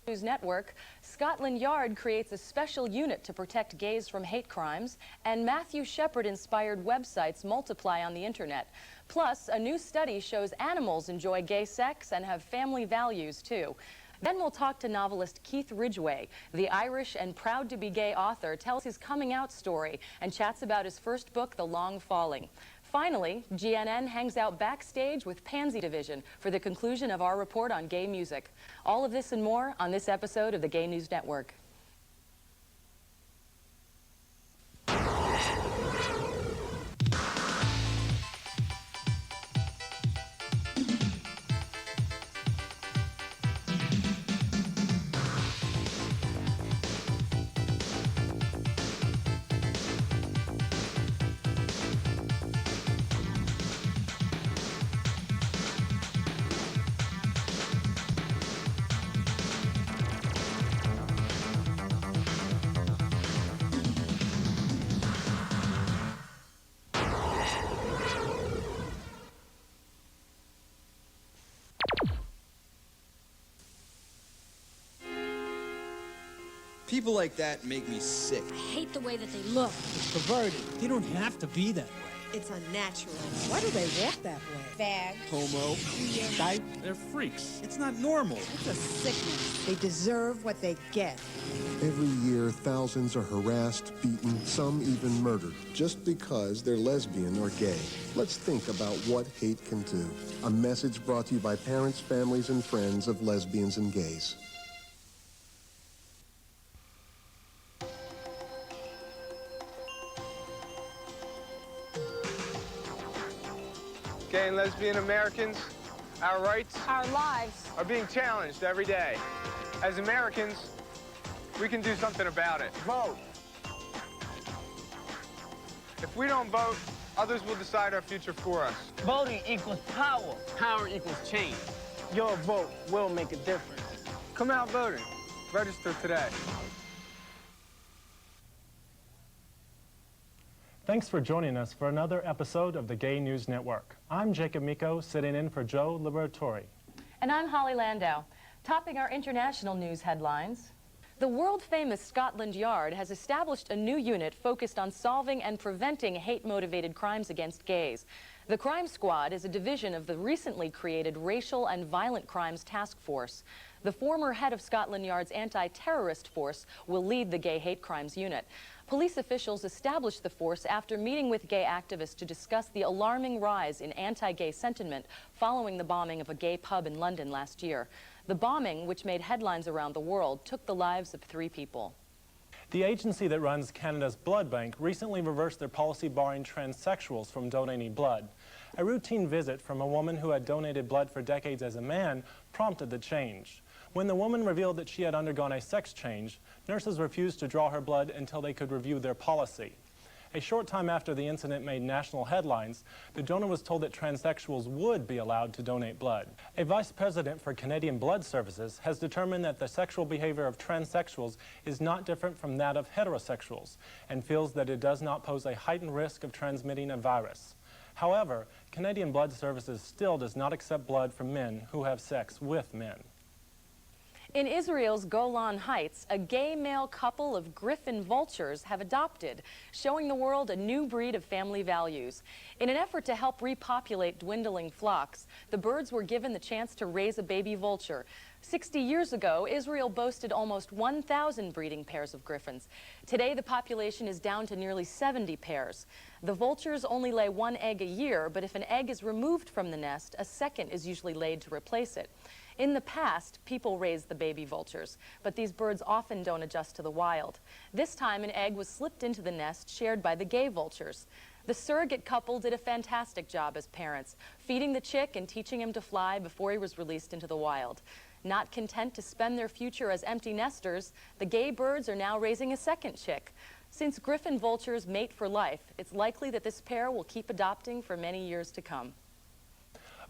News Network, Scotland Yard creates a special unit to protect gays from hate crimes, and Matthew Shepard-inspired websites multiply on the internet. Plus, a new study shows animals enjoy gay sex and have family values, too. Then we'll talk to novelist Keith Ridgway. The Irish and proud-to-be-gay author tells his coming-out story and chats about his first book, The Long Falling. Finally, GNN hangs out backstage with Pansy Division for the conclusion of our report on gay music. All of this and more on this episode of the Gay News Network. People like that make me sick. I hate the way that they look. It's perverted. They don't have to be that way. It's unnatural. Why do they walk that way? Fag. Homo. Dyke. They're freaks. It's not normal. It's a sickness. They deserve what they get. Every year, thousands are harassed, beaten, some even murdered, just because they're lesbian or gay. Let's think about what hate can do. A message brought to you by parents, families, and friends of lesbians and gays. Gay and lesbian Americans, our rights, Our lives. are being challenged every day. As Americans, we can do something about it. Vote. If we don't vote, others will decide our future for us. Voting equals power. Power equals change. Your vote will make a difference. Come out voting. Register today. Thanks for joining us for another episode of the Gay News Network. I'm Jacob Mikow, sitting in for Joe Liberatore. And I'm Holly Landau. Topping our international news headlines, the world-famous Scotland Yard has established a new unit focused on solving and preventing hate-motivated crimes against gays. The Crime Squad is a division of the recently created Racial and Violent Crimes Task Force. The former head of Scotland Yard's anti-terrorist force will lead the Gay Hate Crimes Unit. Police officials established the force after meeting with gay activists to discuss the alarming rise in anti-gay sentiment following the bombing of a gay pub in London last year. The bombing, which made headlines around the world, took the lives of 3 people. The agency that runs Canada's Blood Bank recently reversed their policy barring transsexuals from donating blood. A routine visit from a woman who had donated blood for decades as a man prompted the change. When the woman revealed that she had undergone a sex change, nurses refused to draw her blood until they could review their policy. A short time after the incident made national headlines, the donor was told that transsexuals would be allowed to donate blood. A vice president for Canadian Blood Services has determined that the sexual behavior of transsexuals is not different from that of heterosexuals and feels that it does not pose a heightened risk of transmitting a virus. However, Canadian Blood Services still does not accept blood from men who have sex with men. In Israel's Golan Heights, a gay male couple of griffon vultures have adopted, showing the world a new breed of family values. In an effort to help repopulate dwindling flocks, the birds were given the chance to raise a baby vulture. 60 years ago, Israel boasted almost 1,000 breeding pairs of griffons. Today, the population is down to nearly 70 pairs. The vultures only lay 1 egg a year, but if an egg is removed from the nest, a second is usually laid to replace it. In the past, people raised the baby vultures, but these birds often don't adjust to the wild. This time, an egg was slipped into the nest shared by the gay vultures. The surrogate couple did a fantastic job as parents, feeding the chick and teaching him to fly before he was released into the wild. Not content to spend their future as empty nesters, the gay birds are now raising a second chick. Since griffon vultures mate for life, it's likely that this pair will keep adopting for many years to come.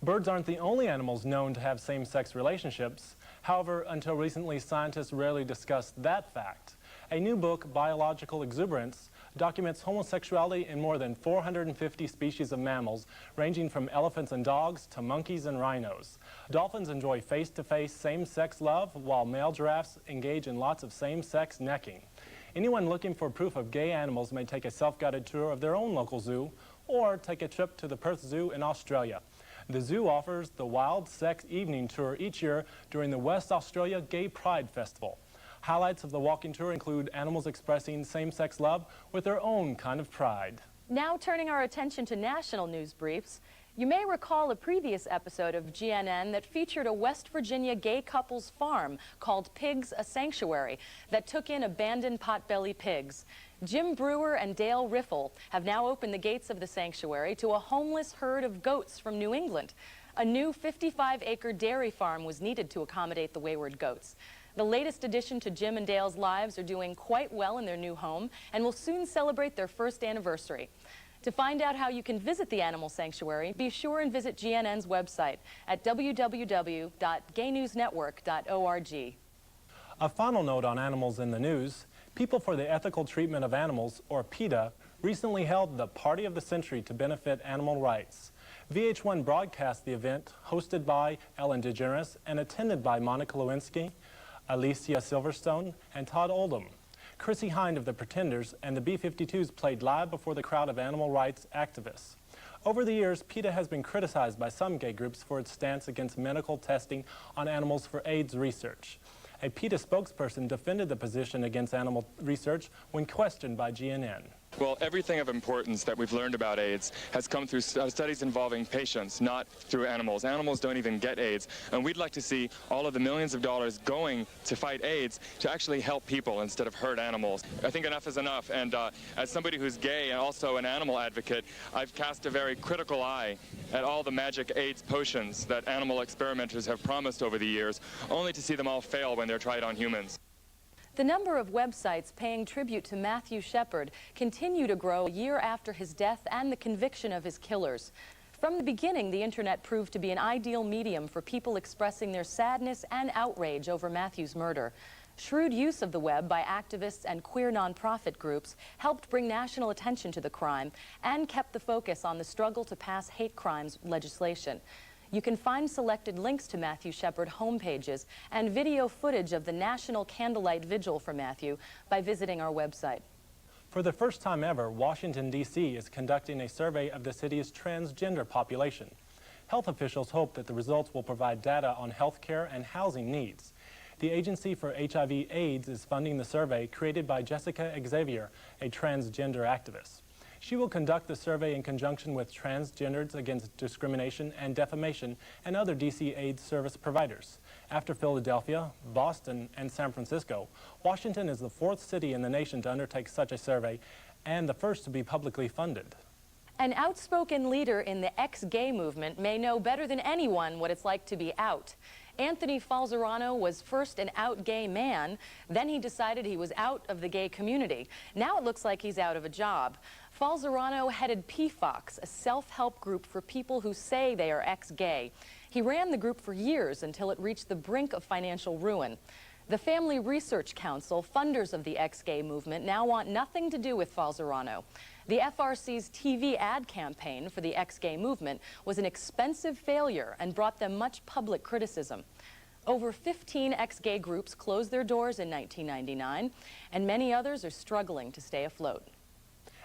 Birds aren't the only animals known to have same-sex relationships. However, until recently, scientists rarely discussed that fact. A new book, Biological Exuberance, documents homosexuality in more than 450 species of mammals, ranging from elephants and dogs to monkeys and rhinos. Dolphins enjoy face-to-face same-sex love, while male giraffes engage in lots of same-sex necking. Anyone looking for proof of gay animals may take a self-guided tour of their own local zoo or take a trip to the Perth Zoo in Australia. The zoo offers the Wild Sex Evening Tour each year during the West Australia Gay Pride Festival. Highlights of the walking tour include animals expressing same-sex love with their own kind of pride. Now turning our attention to national news briefs. You may recall a previous episode of GNN that featured a West Virginia gay couple's farm called Pigs a Sanctuary that took in abandoned potbelly pigs. Jim Brewer and Dale Riffle have now opened the gates of the sanctuary to a homeless herd of goats from New England. A new 55-acre dairy farm was needed to accommodate the wayward goats. The latest addition to Jim and Dale's lives are doing quite well in their new home and will soon celebrate their first anniversary. To find out how you can visit the animal sanctuary, be sure and visit GNN's website at www.gaynewsnetwork.org. A final note on animals in the news. People for the Ethical Treatment of Animals, or PETA, recently held the Party of the Century to benefit animal rights. VH1 broadcast the event, hosted by Ellen DeGeneres and attended by Monica Lewinsky, Alicia Silverstone, and Todd Oldham. Chrissy Hind of the Pretenders and the B-52s played live before the crowd of animal rights activists. Over the years, PETA has been criticized by some gay groups for its stance against medical testing on animals for AIDS research. A PETA spokesperson defended the position against animal research when questioned by GNN. Well, everything of importance that we've learned about AIDS has come through studies involving patients, not through animals. Animals don't even get AIDS, and we'd like to see all of the millions of dollars going to fight AIDS to actually help people instead of hurt animals. I think enough is enough, and as somebody who's gay and also an animal advocate, I've cast a very critical eye at all the magic AIDS potions that animal experimenters have promised over the years, only to see them all fail when they're tried on humans. The number of websites paying tribute to Matthew Shepard continue to grow a year after his death and the conviction of his killers. From the beginning, the internet proved to be an ideal medium for people expressing their sadness and outrage over Matthew's murder. Shrewd use of the web by activists and queer nonprofit groups helped bring national attention to the crime and kept the focus on the struggle to pass hate crimes legislation. You can find selected links to Matthew Shepard homepages and video footage of the National Candlelight Vigil for Matthew by visiting our website. For the first time ever, Washington, D.C. is conducting a survey of the city's transgender population. Health officials hope that the results will provide data on health care and housing needs. The Agency for HIV/AIDS is funding the survey created by Jessica XAVIER, a transgender activist. She will conduct the survey in conjunction with Transgenders Against Discrimination and Defamation and other D.C. AIDS service providers. After Philadelphia, Boston, and San Francisco, Washington is the 4th city in the nation to undertake such a survey and the first to be publicly funded. An outspoken leader in the ex-gay movement may know better than anyone what it's like to be out. Anthony FALZARANO was first an out gay man, then he decided he was out of the gay community. Now it looks like he's out of a job. FALZARANO headed PFOX, a self-help group for people who say they are ex-gay. He ran the group for years until it reached the brink of financial ruin. The Family Research Council, funders of the ex-gay movement, now want nothing to do with FALZARANO. The FRC's TV ad campaign for the ex-gay movement was an expensive failure and brought them much public criticism. Over 15 ex-gay groups closed their doors in 1999, and many others are struggling to stay afloat.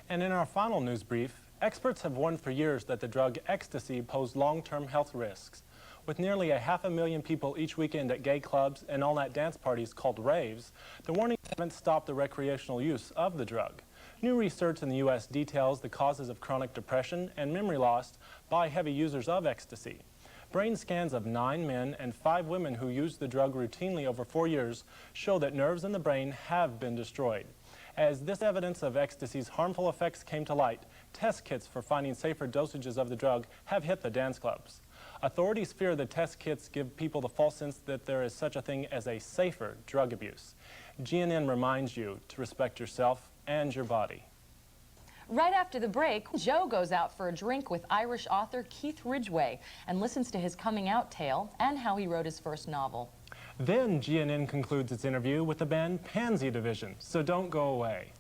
And in our final news brief, experts have warned for years that the drug ecstasy posed long-term health risks. With nearly 500,000 people each weekend at gay clubs and all-night dance parties called raves, the warnings haven't stopped the recreational use of the drug. New research in the U.S. details the causes of chronic depression and memory loss by heavy users of ecstasy. Brain scans of 9 men and 5 women who used the drug routinely over 4 years show that nerves in the brain have been destroyed. As this evidence of ecstasy's harmful effects came to light, test kits for finding safer dosages of the drug have hit the dance clubs. Authorities fear the test kits give people the false sense that there is such a thing as a safer drug abuse. GNN reminds you to respect yourself and your body. Right after the break, Joe goes out for a drink with Irish author Keith Ridgway and listens to his coming out tale and how he wrote his first novel. Then GNN concludes its interview with the band Pansy Division, so don't go away.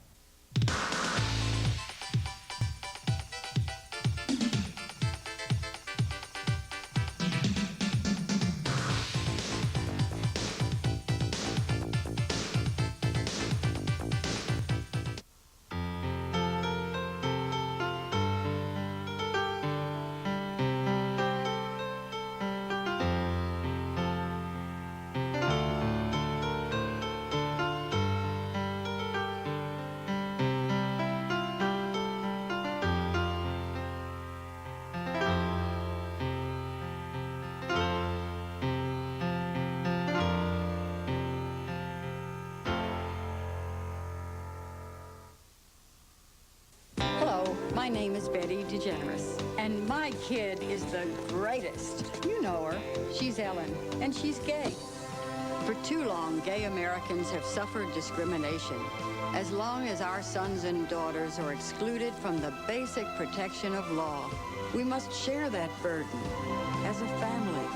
My name is Betty DeGeneres, and my kid is the greatest. You know her. She's Ellen, and she's gay. For too long, gay Americans have suffered discrimination. As long as our sons and daughters are excluded from the basic protection of law, we must share that burden as a family.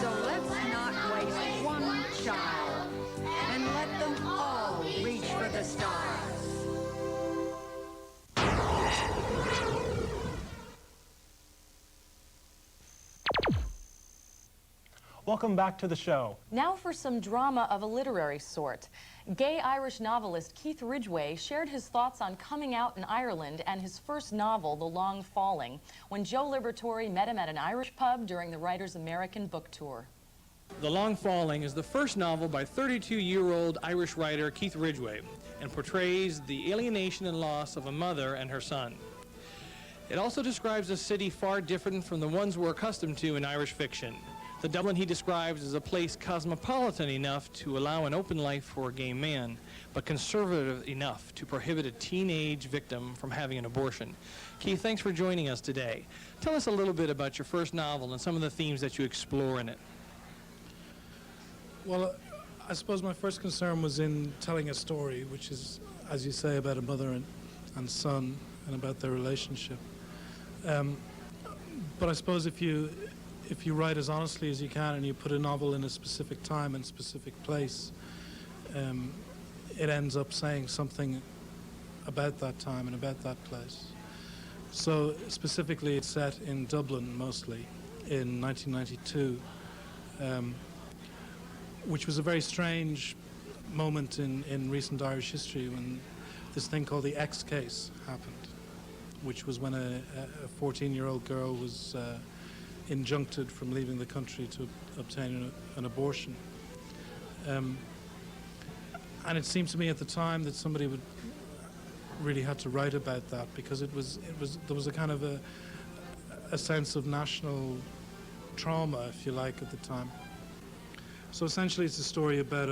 So let's not waste one child, and let them all reach for the stars. Welcome back to the show. Now for some drama of a literary sort. Gay Irish novelist Keith Ridgway shared his thoughts on coming out in Ireland and his first novel, The Long Falling, when Joe Liberatore met him at an Irish pub during the writer's American book tour. The Long Falling is the first novel by 32-year-old Irish writer Keith Ridgway and portrays the alienation and loss of a mother and her son. It also describes a city far different from the ones we're accustomed to in Irish fiction. The Dublin he describes as a place cosmopolitan enough to allow an open life for a gay man, but conservative enough to prohibit a teenage victim from having an abortion. Keith, thanks for joining us today. Tell us a little bit about your first novel and some of the themes that you explore in it. Well, I suppose my first concern was in telling a story, which is, as you say, about a mother and son and about their relationship. But I suppose if you write as honestly as you can and you put a novel in a specific time and specific place, it ends up saying something about that time and about that place. So specifically it's set in Dublin mostly in 1992, which was a very strange moment in recent Irish history when this thing called the X case happened, which was when a 14-year-old girl was injuncted from leaving the country to obtain an abortion. And it seemed to me at the time that somebody would really had to write about that, because there was a kind of a sense of national trauma, if you like, at the time. So essentially it's a story about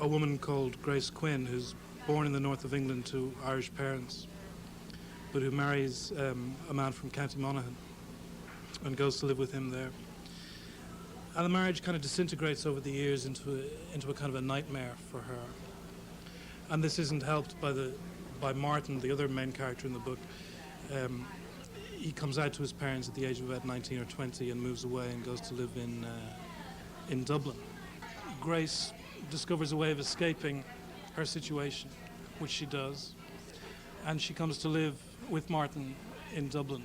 a woman called Grace Quinn, who's born in the north of England to Irish parents, but who marries a man from County Monaghan and goes to live with him there. And the marriage kind of disintegrates over the years into a kind of a nightmare for her. And this isn't helped by Martin, the other main character in the book. He comes out to his parents at the age of about 19 or 20 and moves away and goes to live in Dublin. Grace discovers a way of escaping her situation, which she does, and she comes to live with Martin in Dublin.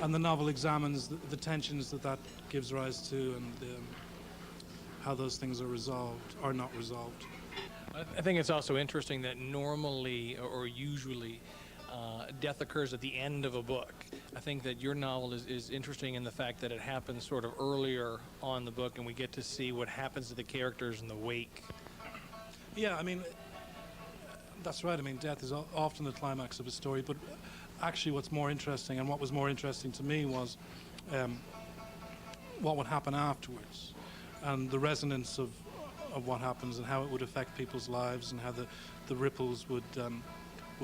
And the novel examines the tensions that gives rise to and how those things are resolved or not resolved. I think it's also interesting that normally or usually death occurs at the end of a book. I think that your novel is interesting in the fact that it happens sort of earlier on the book and we get to see what happens to the characters in the wake. Yeah, I mean, that's right. I mean, death is often the climax of a story, but actually what's more interesting, and what was more interesting to me, was what would happen afterwards and the resonance of what happens and how it would affect people's lives and how the ripples would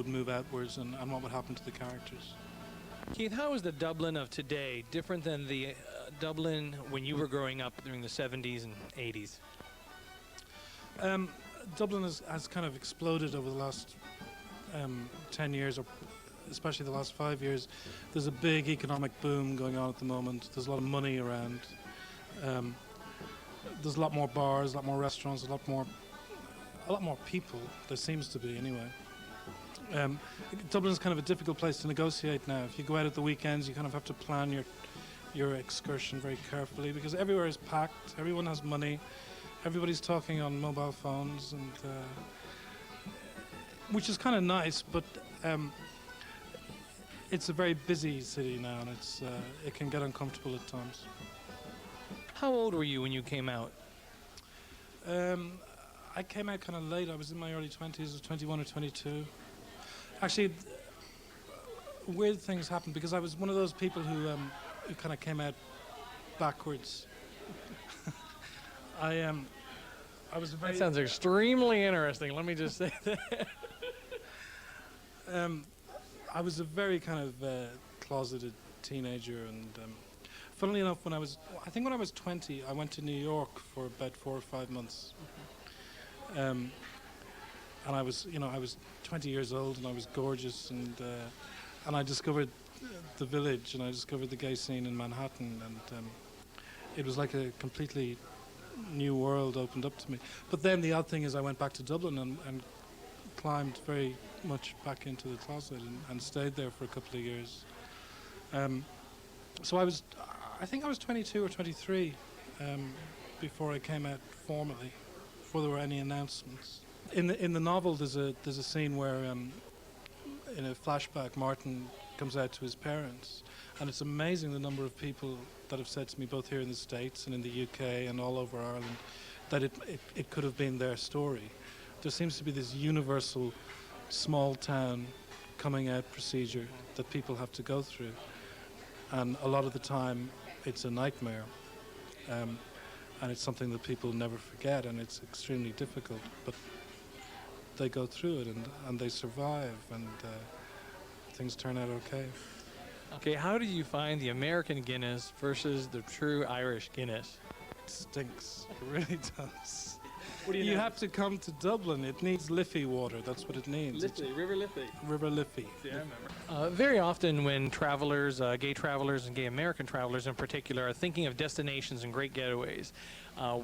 move outwards and what would happen to the characters. Keith, how is the Dublin of today different than the Dublin when you were growing up during the 70s and 80s? Dublin has kind of exploded over the last 10 years, or especially the last 5 years. There's a big economic boom going on at the moment. There's a lot of money around. There's a lot more bars, a lot more restaurants, a lot more people. There seems to be, anyway. Dublin is kind of a difficult place to negotiate now. If you go out at the weekends, you kind of have to plan your excursion very carefully, because everywhere is packed. Everyone has money. Everybody's talking on mobile phones, and which is kind of nice, but it's a very busy city now, and it can get uncomfortable at times. How old were you when you came out? I came out kind of late. I was in my early 20s, I was 21 or 22. Actually, weird things happened because I was one of those people who kind of came out backwards. I was very... That sounds extremely interesting, let me just say that. I was a very kind of closeted teenager, and funnily enough, when I was 20, I went to New York for about 4 or 5 months. And I was 20 years old, and I was gorgeous, and I discovered the Village, and I discovered the gay scene in Manhattan, and it was like a completely new world opened up to me. But then the odd thing is I went back to Dublin and climbed very much back into the closet and stayed there for a couple of years. So I think I was 22 or 23 before I came out formally, before there were any announcements. In the novel, there's a scene where in a flashback, Martin comes out to his parents, and it's amazing the number of people that have said to me, both here in the States and in the UK and all over Ireland, that it could have been their story. There seems to be this universal small town coming out procedure that people have to go through, and a lot of the time it's a nightmare, and it's something that people never forget, and it's extremely difficult, but they go through it and they survive, and things turn out okay. Okay, how do you find the American Guinness versus the true Irish Guinness? It stinks. It really does. What do You have to come to Dublin. It needs Liffey water. That's what it needs. Liffey, River Liffey. River Liffey. Yeah, I remember. Very often when travelers, gay travelers and gay American travelers in particular, are thinking of destinations and great getaways,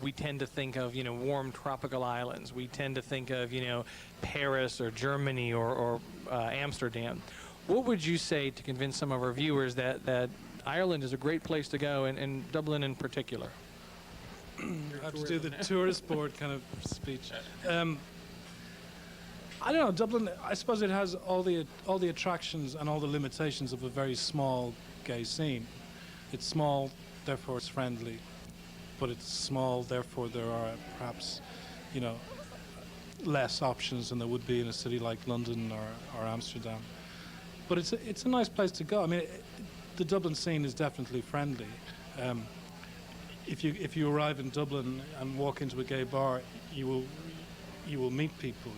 we tend to think of, warm tropical islands. We tend to think of, Paris or Germany or Amsterdam. What would you say to convince some of our viewers that Ireland is a great place to go, and Dublin in particular? I have to do the tourist board kind of speech. I don't know, Dublin, I suppose it has all the attractions and all the limitations of a very small gay scene. It's small, therefore it's friendly, but it's small, therefore there are perhaps, less options than there would be in a city like London or Amsterdam. But it's a nice place to go. I mean, the Dublin scene is definitely friendly. If you arrive in Dublin and walk into a gay bar, you will meet people.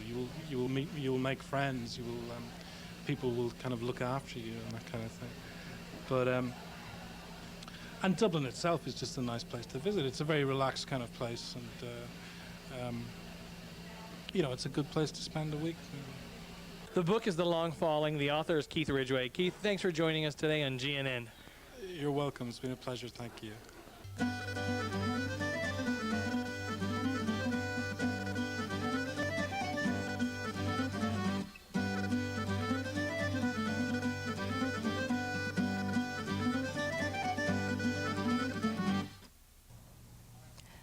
You will make friends. People will kind of look after you and that kind of thing. But and Dublin itself is just a nice place to visit. It's a very relaxed kind of place, and it's a good place to spend a week. The book is The Long Falling. The author is Keith Ridgway. Keith, thanks for joining us today on GNN. You're welcome. It's been a pleasure. Thank you.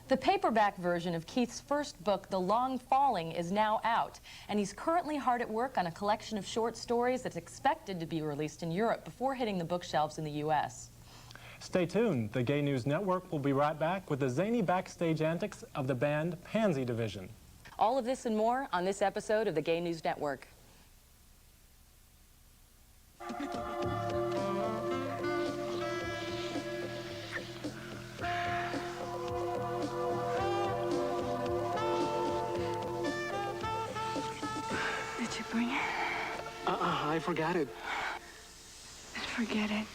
The paperback version of Keith's first book, The Long Falling, is now out, and he's currently hard at work on a collection of short stories that's expected to be released in Europe before hitting the bookshelves in the U.S. Stay tuned. The Gay News Network will be right back with the zany backstage antics of the band Pansy Division. All of this and more on this episode of the Gay News Network. Did you bring it? I forgot it. Forget it.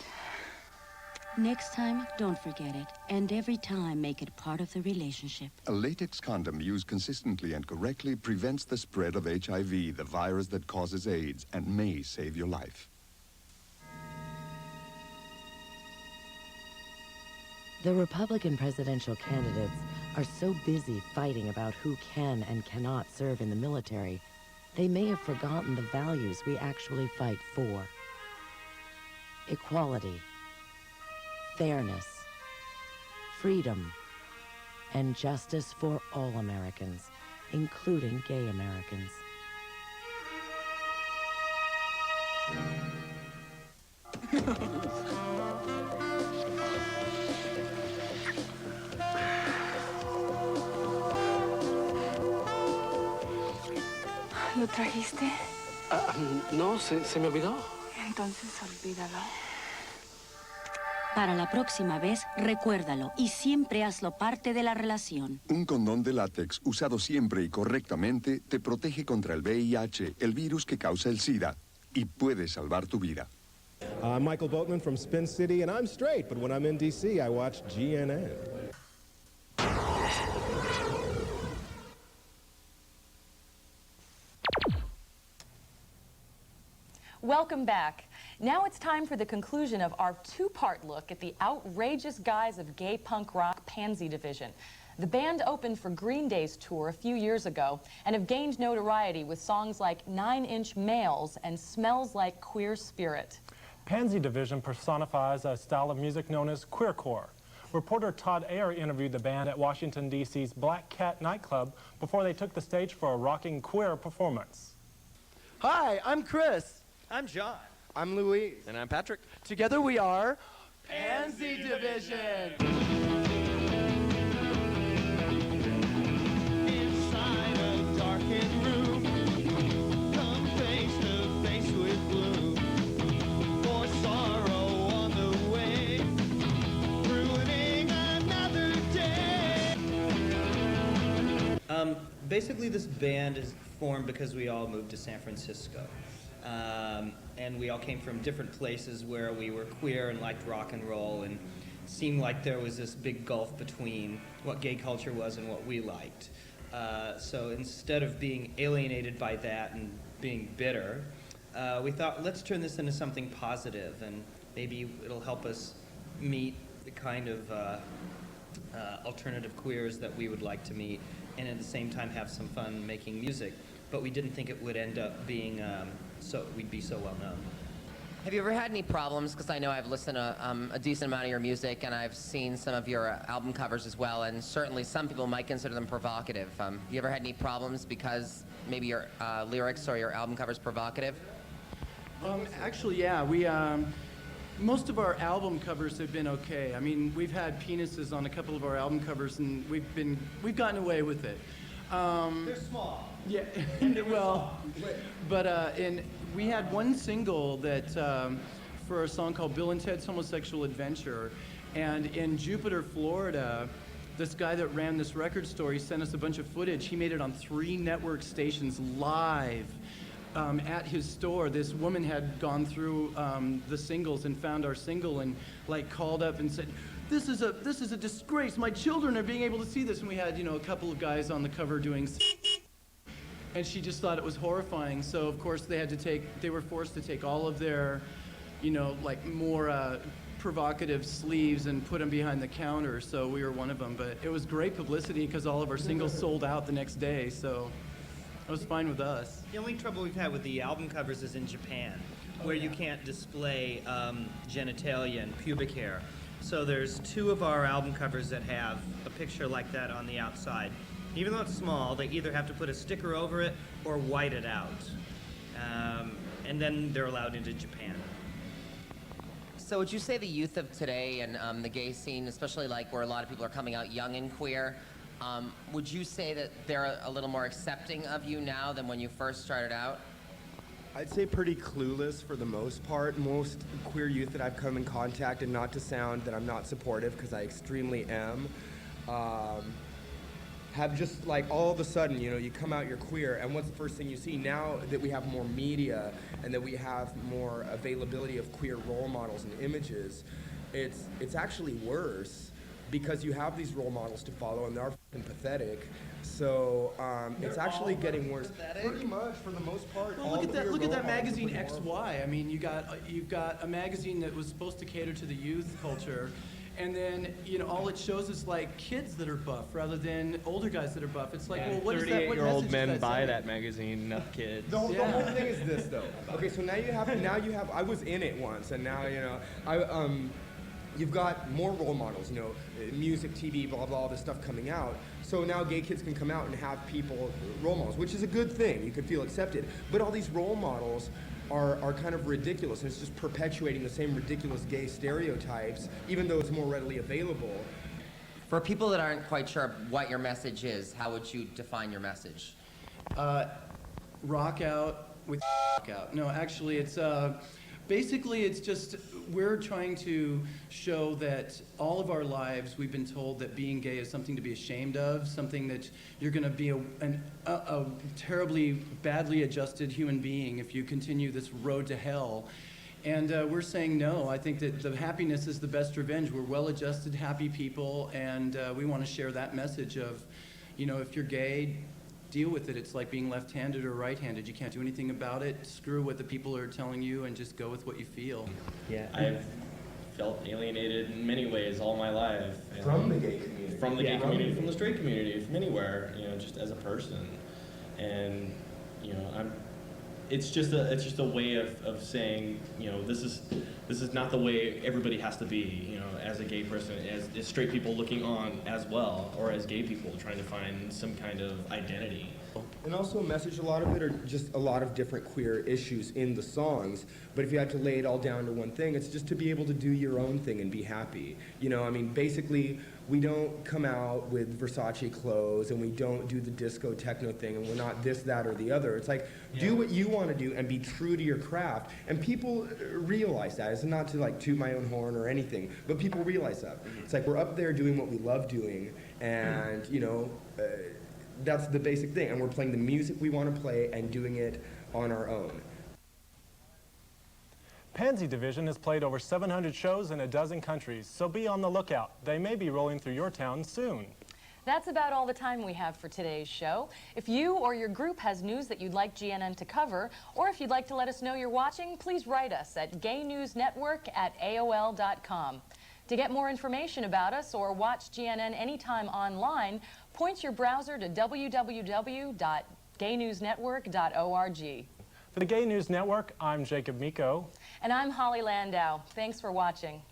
Next time, don't forget it. And every time, make it part of the relationship. A latex condom used consistently and correctly prevents the spread of HIV, the virus that causes AIDS, and may save your life. The Republican presidential candidates are so busy fighting about who can and cannot serve in the military, they may have forgotten the values we actually fight for. Equality, fairness, freedom, and justice for all Americans, including gay Americans. ¿Lo trajiste? No, se me olvidó. Entonces olvídalo. Para la próxima vez, recuérdalo y siempre hazlo parte de la relación. Un condón de látex usado siempre y correctamente te protege contra el VIH, el virus que causa el SIDA, y puede salvar tu vida. I'm Michael Boatman from Spin City, and I'm straight, but when I'm in D.C., I watch GNN. Welcome back. Now it's time for the conclusion of our two-part look at the outrageous guise of gay punk rock Pansy division. The band opened for Green Day's tour a few years ago and have gained notoriety with songs like 9-Inch Males and Smells Like Queer Spirit. Pansy division personifies a style of music known as queercore. Reporter Todd Ayer interviewed the band at Washington, D.C.'s Black Cat nightclub before they took the stage for a rocking queer performance. Hi, I'm Chris. I'm John. I'm Louise. And I'm Patrick. Together we are Pansy Division. Inside a darkened room, come face to face with gloom, for sorrow on the way, ruining another day. Basically this band is formed because we all moved to San Francisco. And we all came from different places where we were queer and liked rock and roll, and seemed like there was this big gulf between what gay culture was and what we liked. So instead of being alienated by that and being bitter, we thought, let's turn this into something positive, and maybe it'll help us meet the kind of alternative queers that we would like to meet, and at the same time have some fun making music. But we didn't think it would end up being so we'd be so well known. Have you ever had any problems? Because I know I've listened to a decent amount of your music, and I've seen some of your album covers as well, and certainly some people might consider them provocative. You ever had any problems because maybe your lyrics or your album covers provocative? Actually, yeah. We most of our album covers have been okay. I mean, we've had penises on a couple of our album covers, and we've gotten away with it. They're small. Yeah, well, but we had one single that for a song called Bill and Ted's Homosexual Adventure, and in Jupiter, Florida, this guy that ran this record store, he sent us a bunch of footage. He made it on 3 network stations live at his store. This woman had gone through the singles and found our single and like called up and said, this is a disgrace. My children are being able to see this. And we had, you know, a couple of guys on the cover doing, and she just thought it was horrifying. So of course they were forced to take all of their, you know, like more provocative sleeves and put them behind the counter. So we were one of them. But it was great publicity because all of our singles sold out the next day. So it was fine with us. The only trouble we've had with the album covers is in Japan, where you can't display genitalia and pubic hair. So there's 2 of our album covers that have a picture like that on the outside. Even though it's small, they either have to put a sticker over it or white it out. And then they're allowed into Japan. So would you say the youth of today and the gay scene, especially like where a lot of people are coming out young and queer, would you say that they're a little more accepting of you now than when you first started out? I'd say pretty clueless for the most part. Most queer youth that I've come in contact, and not to sound that I'm not supportive, because I extremely am, have just like all of a sudden, you know, you come out, you're queer, and what's the first thing you see? Now that we have more media and that we have more availability of queer role models and images, it's actually worse, because you have these role models to follow and they're fucking pathetic. So it's actually getting worse. Pretty much, for the most part. Well, look at that magazine XY. I mean, you've got a magazine that was supposed to cater to the youth culture, and then, you know, all it shows is like kids that are buff rather than older guys that are buff. It's like, well, what is that? What 38-year-old message men does that buy say? that magazine, not kids. The whole thing is this, though. Okay, so now you have. I was in it once, and now, you know, you've got more role models, you know, music, TV, blah, blah, all this stuff coming out. So now gay kids can come out and have people, role models, which is a good thing. You can feel accepted. But all these role models are kind of ridiculous, and it's just perpetuating the same ridiculous gay stereotypes, even though it's more readily available. For people that aren't quite sure what your message is, how would you define your message? Rock out with rock out. No, actually, it's Basically, it's just we're trying to show that all of our lives we've been told that being gay is something to be ashamed of, something that you're going to be a terribly badly adjusted human being if you continue this road to hell. And we're saying no. I think that the happiness is the best revenge. We're well-adjusted, happy people, and we want to share that message of, you know, if you're gay, deal with it. It's like being left-handed or right-handed. You can't do anything about it. Screw what the people are telling you and just go with what you feel. Yeah, I've felt alienated in many ways all my life. From the gay community. From the gay community, from the straight community, from anywhere, you know, just as a person. And, you know, it's just a way of saying, you know, this is not the way everybody has to be, you know, as a gay person, as straight people looking on as well, or as gay people trying to find some kind of identity. And also a message, a lot of it are just a lot of different queer issues in the songs, but if you had to lay it all down to one thing, it's just to be able to do your own thing and be happy. You know, I mean, basically, we don't come out with Versace clothes and we don't do the disco techno thing and we're not this, that, or the other. It's like, do what you want to do and be true to your craft. And people realize that. It's not to like toot my own horn or anything, but people realize that. It's like we're up there doing what we love doing, and you know, that's the basic thing. And we're playing the music we want to play and doing it on our own. Pansy Division has played over 700 shows in a dozen countries, so be on the lookout. They may be rolling through your town soon. That's about all the time we have for today's show. If you or your group has news that you'd like GNN to cover, or if you'd like to let us know you're watching, please write us at gaynewsnetwork@AOL.com. To get more information about us or watch GNN anytime online, point your browser to www.gaynewsnetwork.org. For the Gay News Network, I'm Jacob Mikow. And I'm Holly Landau. Thanks for watching.